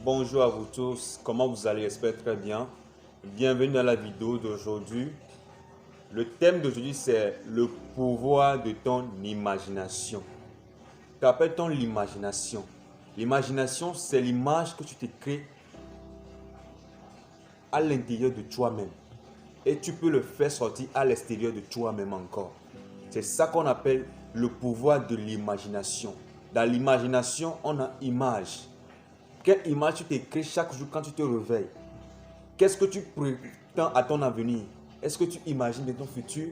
Bonjour à vous tous, comment vous allez? J'espère très bien. Bienvenue dans la vidéo d'aujourd'hui. Le thème d'aujourd'hui c'est le pouvoir de ton imagination. Qu'appelle-t-on l'imagination? L'imagination c'est l'image que tu te crées à l'intérieur de toi-même. Et tu peux le faire sortir à l'extérieur de toi-même encore. C'est ça qu'on appelle le pouvoir de l'imagination. Dans l'imagination, on a image. Quelle image tu t'écris chaque jour quand tu te réveilles? Qu'est-ce que tu prétends à ton avenir? Est-ce que tu imagines de ton futur?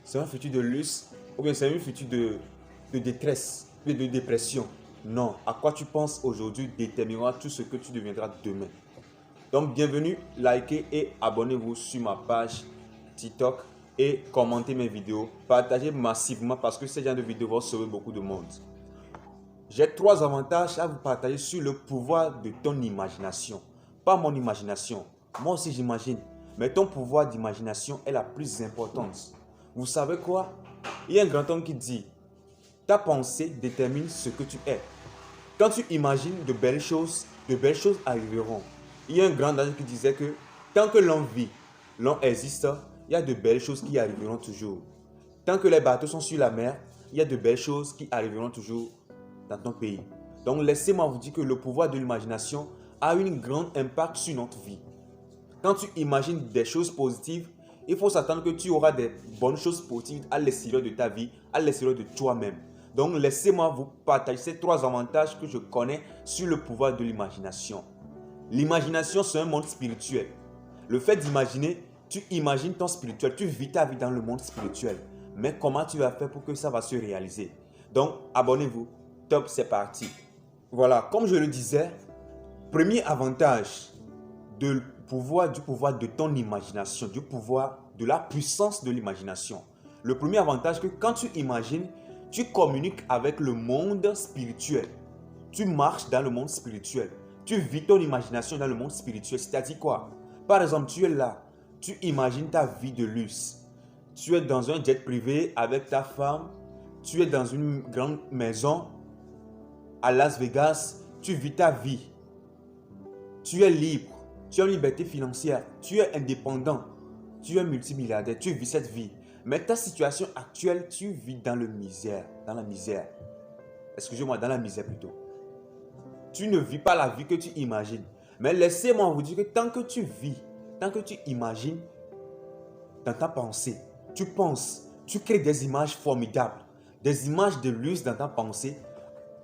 C'est un futur de luxe ou bien c'est un futur de détresse, de dépression? Non. À quoi tu penses aujourd'hui déterminera tout ce que tu deviendras demain. Donc bienvenue, likez et abonnez-vous sur ma page TikTok et commentez mes vidéos. Partagez massivement parce que ce genre de vidéos vont sauver beaucoup de monde. J'ai 3 avantages à vous partager sur le pouvoir de ton imagination. Pas mon imagination. Moi aussi j'imagine. Mais ton pouvoir d'imagination est la plus importante. Vous savez quoi? Il y a un grand homme qui dit, ta pensée détermine ce que tu es. Quand tu imagines de belles choses arriveront. Il y a un grand âge qui disait que tant que l'on vit, l'on existe, il y a de belles choses qui arriveront toujours. Tant que les bateaux sont sur la mer, il y a de belles choses qui arriveront toujours dans ton pays. Donc laissez-moi vous dire que le pouvoir de l'imagination a un grand impact sur notre vie. Quand tu imagines des choses positives, il faut s'attendre que tu auras des bonnes choses positives à l'extérieur de ta vie, à l'extérieur de toi-même. Donc laissez-moi vous partager ces 3 avantages que je connais sur le pouvoir de l'imagination. L'imagination, c'est un monde spirituel. Le fait d'imaginer, tu imagines ton spirituel, tu vis ta vie dans le monde spirituel. Mais comment tu vas faire pour que ça va se réaliser? Donc abonnez-vous. Top, c'est parti. Voilà, comme je le disais, premier avantage du pouvoir de ton imagination, du pouvoir de la puissance de l'imagination. Le premier avantage, que quand tu imagines, tu communiques avec le monde spirituel. Tu marches dans le monde spirituel. Tu vis ton imagination dans le monde spirituel. C'est-à-dire quoi? Par exemple, tu es là, tu imagines ta vie de luxe. Tu es dans un jet privé avec ta femme. Tu es dans une grande maison à Las Vegas. Tu vis ta vie. Tu es libre. Tu as une liberté financière. Tu es indépendant. Tu es multimilliardaire. Tu vis cette vie. Mais ta situation actuelle, tu vis dans la misère. Excusez-moi, dans la misère plutôt. Tu ne vis pas la vie que tu imagines. Mais laissez-moi vous dire que tant que tu vis, tant que tu imagines dans ta pensée, tu penses, tu crées des images formidables, des images de luxe dans ta pensée.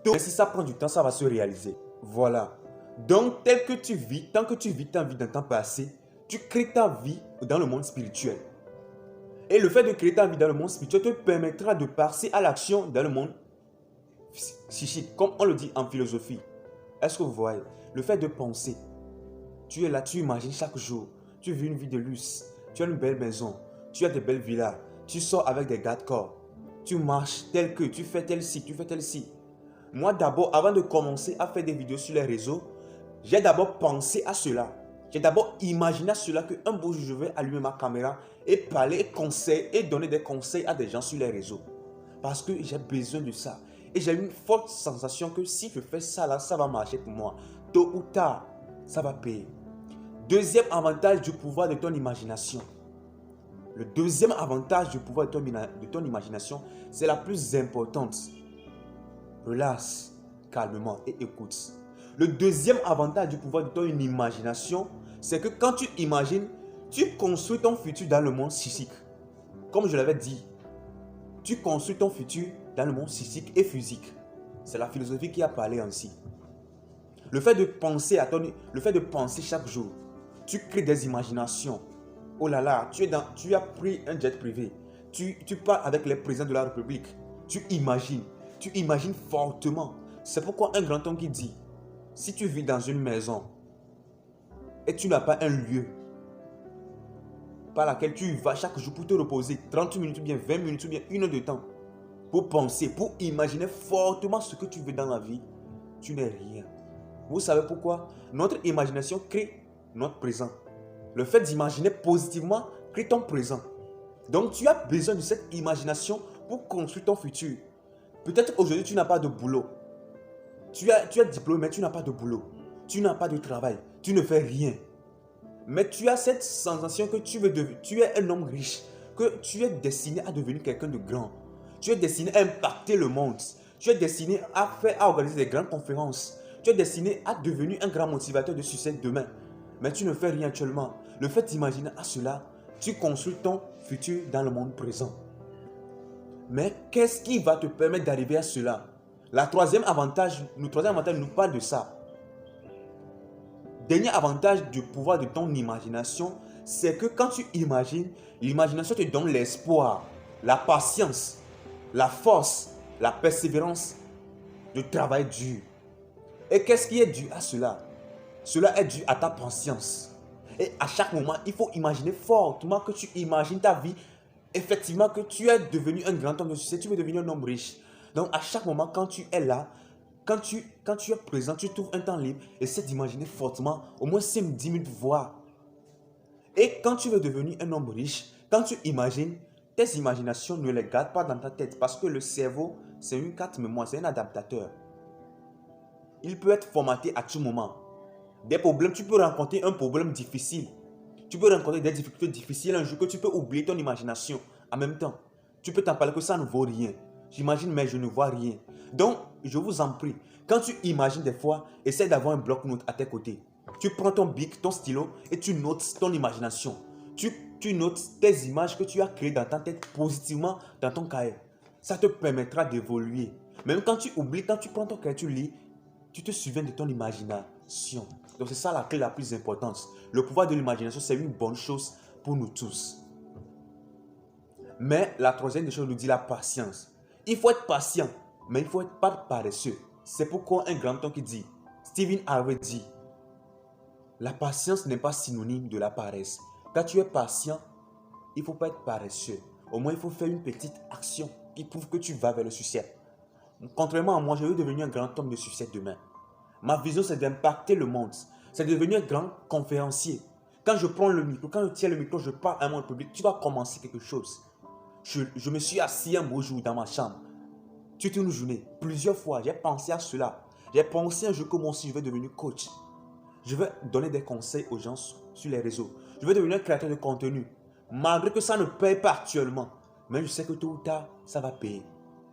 Donc, si ça prend du temps, ça va se réaliser. Voilà. Donc, tel que tu vis, tant que tu vis ta vie dans ton passé, tu crées ta vie dans le monde spirituel. Et le fait de créer ta vie dans le monde spirituel te permettra de passer à l'action dans le monde psychique, comme on le dit en philosophie. Est-ce que vous voyez? Le fait de penser, tu es là, tu imagines chaque jour, tu vis une vie de luxe, tu as une belle maison, tu as des belles villas, tu sors avec des gars de corps, tu marches tel que, tu fais tel ci, tu fais tel ci. Moi d'abord, avant de commencer à faire des vidéos sur les réseaux, j'ai d'abord pensé à cela. J'ai d'abord imaginé à cela qu'un beau jour, je vais allumer ma caméra et parler et donner des conseils à des gens sur les réseaux. Parce que j'ai besoin de ça. Et j'ai une forte sensation que si je fais ça là, ça va marcher pour moi. Tôt ou tard, ça va payer. Deuxième avantage du pouvoir de ton imagination. Le deuxième avantage du pouvoir de ton imagination, c'est la plus importante. Relaxe calmement et écoute. Le deuxième avantage du pouvoir de ton imagination, c'est que quand tu imagines, tu construis ton futur dans le monde psychique. Comme je l'avais dit, tu construis ton futur dans le monde psychique et physique. C'est la philosophie qui a parlé ainsi. Le fait de penser chaque jour, tu crées des imaginations. Oh là là, tu as pris un jet privé. Tu parles avec les présidents de la République. Tu imagines fortement. C'est pourquoi un grand homme qui dit, si tu vis dans une maison et tu n'as pas un lieu par laquelle tu vas chaque jour pour te reposer 30 minutes ou bien 20 minutes ou bien 1 heure de temps pour penser, pour imaginer fortement ce que tu veux dans la vie, tu n'es rien. Vous savez pourquoi? Notre imagination crée notre présent. Le fait d'imaginer positivement crée ton présent. Donc tu as besoin de cette imagination pour construire ton futur. Peut-être aujourd'hui tu n'as pas de boulot. Tu es diplômé mais tu n'as pas de boulot. tu n'as pas de travail, tu ne fais rien. Mais tu as cette sensation que tu es un homme riche, que tu es destiné à devenir quelqu'un de grand. Tu es destiné à impacter le monde. Tu es destiné à organiser des grandes conférences. Tu es destiné à devenir un grand motivateur de succès demain. Mais tu ne fais rien actuellement. Le fait d'imaginer à cela, tu construis ton futur dans le monde présent. Mais qu'est-ce qui va te permettre d'arriver à cela? Le troisième avantage nous parle de ça. Dernier avantage du pouvoir de ton imagination, c'est que quand tu imagines, l'imagination te donne l'espoir, la patience, la force, la persévérance de travail dur. Et qu'est-ce qui est dû à cela? Cela est dû à ta patience. Et à chaque moment, il faut imaginer fortement que tu imagines ta vie. Effectivement, que tu es devenu un grand homme de succès, tu veux devenir un homme riche. Donc, à chaque moment, quand tu es là, quand tu es présent, tu trouves un temps libre, essaie d'imaginer fortement, au moins 5-10 minutes, voir. Et quand tu veux devenir un homme riche, quand tu imagines, tes imaginations ne les garde pas dans ta tête parce que le cerveau, c'est une carte mémoire, c'est un adaptateur. Il peut être formaté à tout moment. Des problèmes, tu peux rencontrer un problème difficile. Tu peux rencontrer des difficultés difficiles un jour que tu peux oublier ton imagination. En même temps, tu peux t'en parler que ça ne vaut rien. J'imagine, mais je ne vois rien. Donc, je vous en prie, quand tu imagines des fois, essaie d'avoir un bloc-notes à tes côtés. Tu prends ton bic, ton stylo et tu notes ton imagination. Tu notes tes images que tu as créées dans ta tête positivement dans ton cahier. Ça te permettra d'évoluer. Même quand tu oublies, quand tu prends ton cahier, tu lis, tu te souviens de ton imagination. Donc c'est ça la clé la plus importante. Le pouvoir de l'imagination, c'est une bonne chose pour nous tous. Mais la troisième des choses nous dit la patience. Il faut être patient, mais il ne faut être pas paresseux. C'est pourquoi un grand homme qui dit, Stephen Harvey dit, la patience n'est pas synonyme de la paresse. Quand tu es patient, il ne faut pas être paresseux. Au moins, il faut faire une petite action qui prouve que tu vas vers le succès. Contrairement à moi, je veux devenir un grand homme de succès demain. Ma vision, c'est d'impacter le monde. C'est de devenir un grand conférencier. Quand je prends le micro, quand je tiens le micro, je parle à mon public, tu dois commencer quelque chose. Je me suis assis un beau jour dans ma chambre. Toute une journée, plusieurs fois, j'ai pensé à cela. J'ai pensé un jour que moi aussi, je vais devenir coach. Je vais donner des conseils aux gens sur les réseaux. Je vais devenir un créateur de contenu. Malgré que ça ne paye pas actuellement. Mais je sais que tôt ou tard, ça va payer.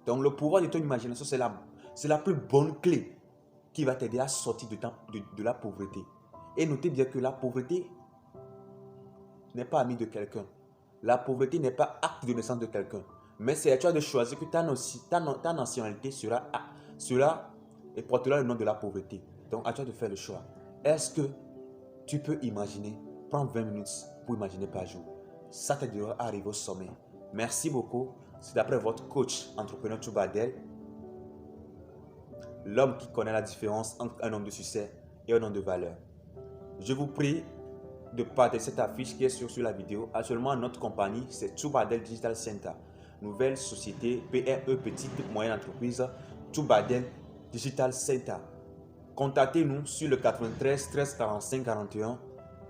Donc le pouvoir de ton imagination, c'est la plus bonne clé qui va t'aider à sortir de la pauvreté. Et notez bien que la pauvreté n'est pas amie de quelqu'un. La pauvreté n'est pas acte de naissance de quelqu'un. Mais c'est à toi de choisir que ta nationalité sera et portera le nom de la pauvreté. Donc à toi de faire le choix. Est-ce que tu peux imaginer? Prends 20 minutes pour imaginer par jour. Ça t'aidera à arriver au sommet. Merci beaucoup. C'est d'après votre coach entrepreneur Toubadel, l'homme qui connaît la différence entre un homme de succès et un homme de valeur. Je vous prie de partager cette affiche qui est sur la vidéo. Actuellement, notre compagnie, c'est Toubadel Digital Center. Nouvelle société, PRE, petite moyenne entreprise, Toubadel Digital Center. Contactez-nous sur le 93 13 45 41,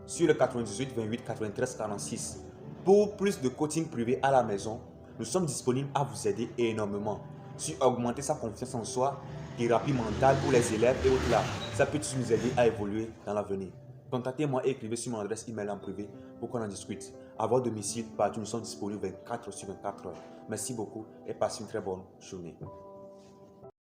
sur le 98 28 93 46. Pour plus de coaching privé à la maison, nous sommes disponibles à vous aider énormément sur augmenter sa confiance en soi, thérapie mentale pour les élèves et autres là. Ça peut nous aider à évoluer dans l'avenir. Contactez-moi et écrivez sur mon adresse email en privé pour qu'on en discute. À votre domicile, partout, nous sommes disponibles 24 sur 24 heures. Merci beaucoup et passez une très bonne journée.